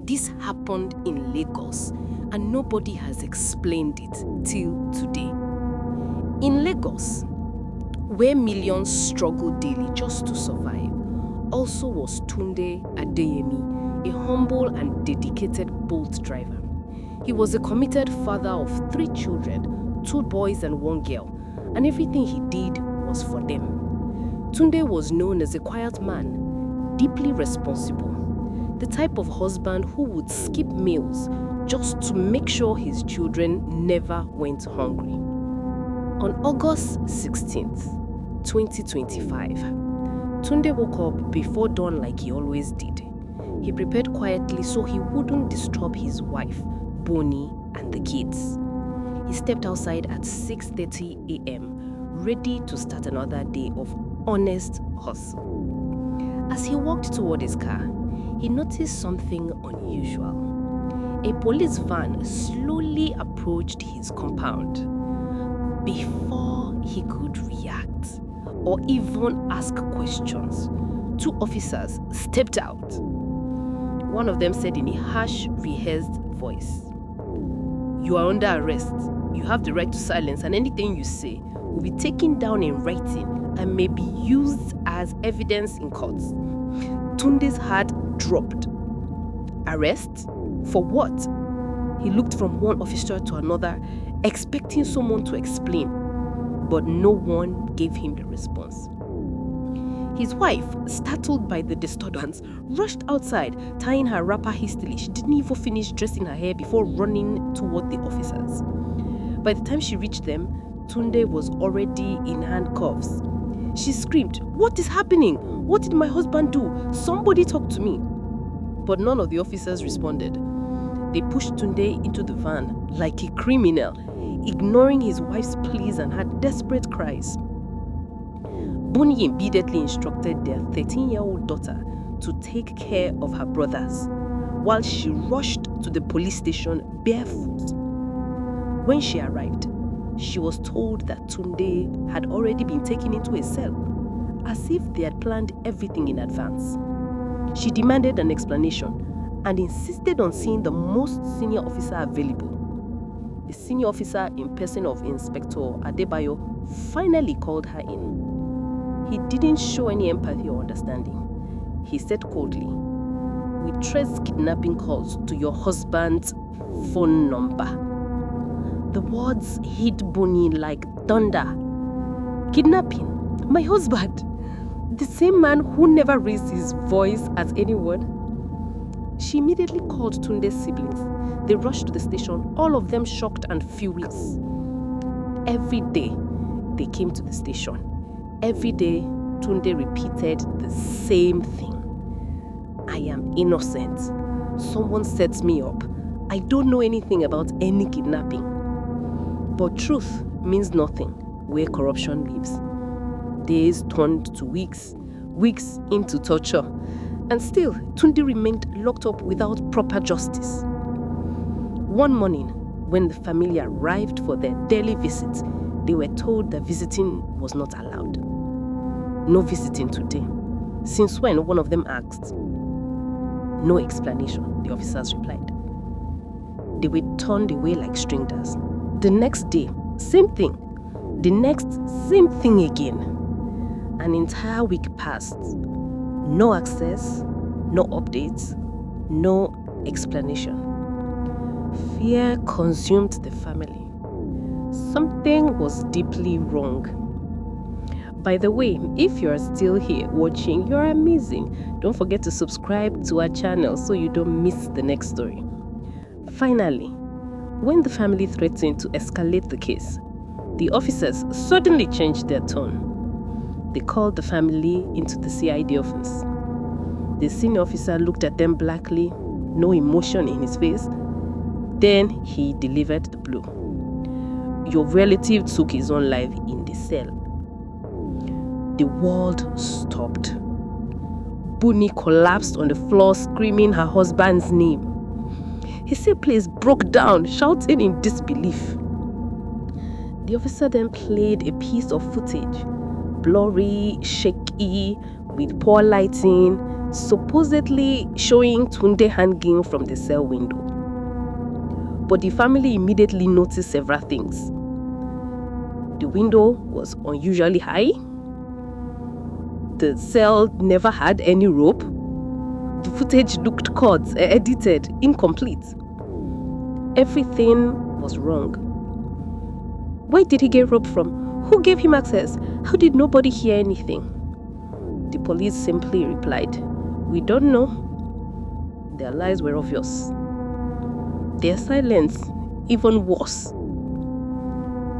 This happened in Lagos, and nobody has explained it till today. In Lagos, where millions struggle daily just to survive, also was Tunde Adeyemi, a humble and dedicated Bolt driver. He was a committed father of 3 children, 2 boys and 1 girl, and everything he did was for them. Tunde was known as a quiet man, deeply responsible, the type of husband who would skip meals just to make sure his children never went hungry. On August 16th, 2025, Tunde woke up before dawn like he always did. He prepared quietly so he wouldn't disturb his wife, Bonnie, and the kids. He stepped outside at 6:30 a.m., ready to start another day of honest hustle. As he walked toward his car, he noticed something unusual. A police van slowly approached his compound. Before he could react or even ask questions, 2 officers stepped out. One of them said in a harsh, rehearsed voice, "You are under arrest. You have the right to silence, and anything you say will be taken down in writing and may be used as evidence in court." Tunde's heart dropped. Arrest? For what? He looked from one officer to another, expecting someone to explain, but no one gave him the response. His wife, startled by the disturbance, rushed outside, tying her wrapper hastily. She didn't even finish dressing her hair before running toward the officers. By the time she reached them, Tunde was already in handcuffs. She screamed, "What is happening? What did my husband do? Somebody talk to me." But none of the officers responded. They pushed Tunde into the van like a criminal, ignoring his wife's pleas and her desperate cries. Bonnie immediately instructed their 13-year-old daughter to take care of her brothers, while she rushed to the police station barefoot. When she arrived, she was told that Tunde had already been taken into a cell, as if they had planned everything in advance. She demanded an explanation and insisted on seeing the most senior officer available. The senior officer, in person of Inspector Adebayo, finally called her in. He didn't show any empathy or understanding. He said coldly, "We trace kidnapping calls to your husband's phone number." The words hit Bonnie like thunder. Kidnapping? My husband? The same man who never raised his voice at anyone? She immediately called Tunde's siblings. They rushed to the station, all of them shocked and furious. Every day, they came to the station. Every day, Tunde repeated the same thing. "I am innocent. Someone sets me up. I don't know anything about any kidnapping." But truth means nothing where corruption lives. Days turned to weeks, weeks into torture, and still Tunde remained locked up without proper justice. One morning, when the family arrived for their daily visit, they were told that visiting was not allowed. "No visiting today." "Since when?" one of them asked. "No explanation," the officers replied. They were turned away like strangers. The next day, same thing. The next, same thing again. An entire week passed. No access, no updates, no explanation. Fear consumed the family. Something was deeply wrong. By the way, if you're still here watching, you're amazing. Don't forget to subscribe to our channel so you don't miss the next story. Finally, when the family threatened to escalate the case, the officers suddenly changed their tone. They called the family into the CID office. The senior officer looked at them blankly, no emotion in his face. Then he delivered the blow. "Your relative took his own life in the cell." The world stopped. Bonnie collapsed on the floor, screaming her husband's name. His safe place broke down, shouting in disbelief. The officer then played a piece of footage, blurry, shaky, with poor lighting, supposedly showing Tunde hanging from the cell window. But the family immediately noticed several things. The window was unusually high. The cell never had any rope. The footage looked cut, edited, incomplete. Everything was wrong. Where did he get rope from? Who gave him access? How did nobody hear anything? The police simply replied, "We don't know." Their lies were obvious. Their silence even worse.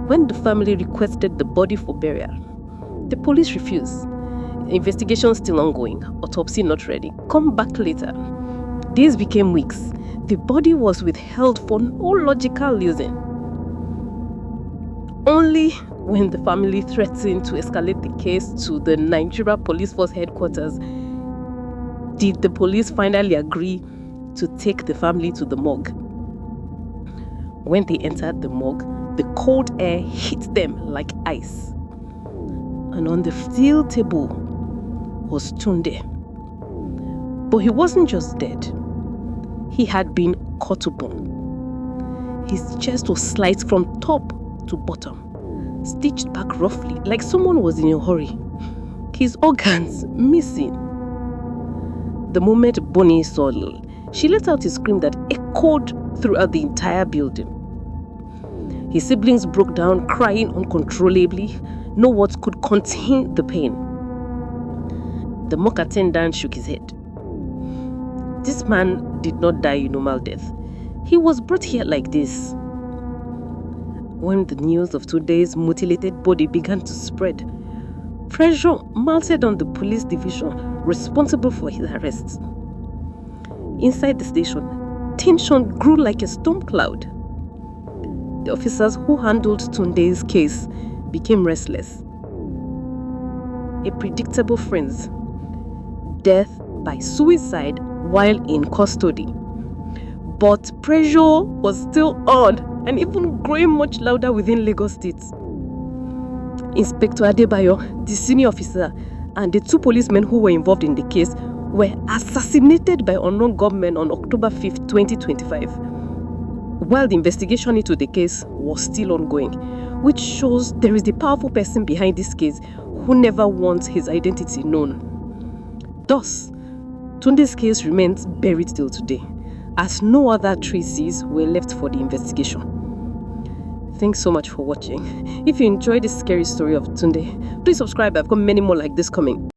When the family requested the body for burial, the police refused. Investigation still ongoing, autopsy not ready. Come back later. Days became weeks. The body was withheld for no logical reason. Only when the family threatened to escalate the case to the Nigeria Police Force headquarters did the police finally agree to take the family to the morgue. When they entered the morgue, the cold air hit them like ice. And on the steel table was Tunde. But he wasn't just dead. He had been cut open. His chest was sliced from top to bottom, stitched back roughly like someone was in a hurry. His organs missing. The moment Bonnie saw Lil, she let out a scream that echoed throughout the entire building. His siblings broke down, crying uncontrollably. No words could contain the pain. The morgue attendant shook his head. This man did not die a normal death. He was brought here like this. When the news of today's mutilated body began to spread, pressure mounted on the police division responsible for his arrest. Inside the station, tension grew like a storm cloud. The officers who handled Tunde's case became restless. A predictable frenzy. Death by suicide while in custody. But pressure was still on and even growing much louder within Lagos State. Inspector Adebayo, the senior officer, and the two policemen who were involved in the case were assassinated by unknown gunmen on October 5, 2025. While the investigation into the case was still ongoing, which shows there is a powerful person behind this case who never wants his identity known. Thus, Tunde's case remains buried till today, as no other traces were left for the investigation. Thanks so much for watching. If you enjoyed this scary story of Tunde, please subscribe. I've got many more like this coming.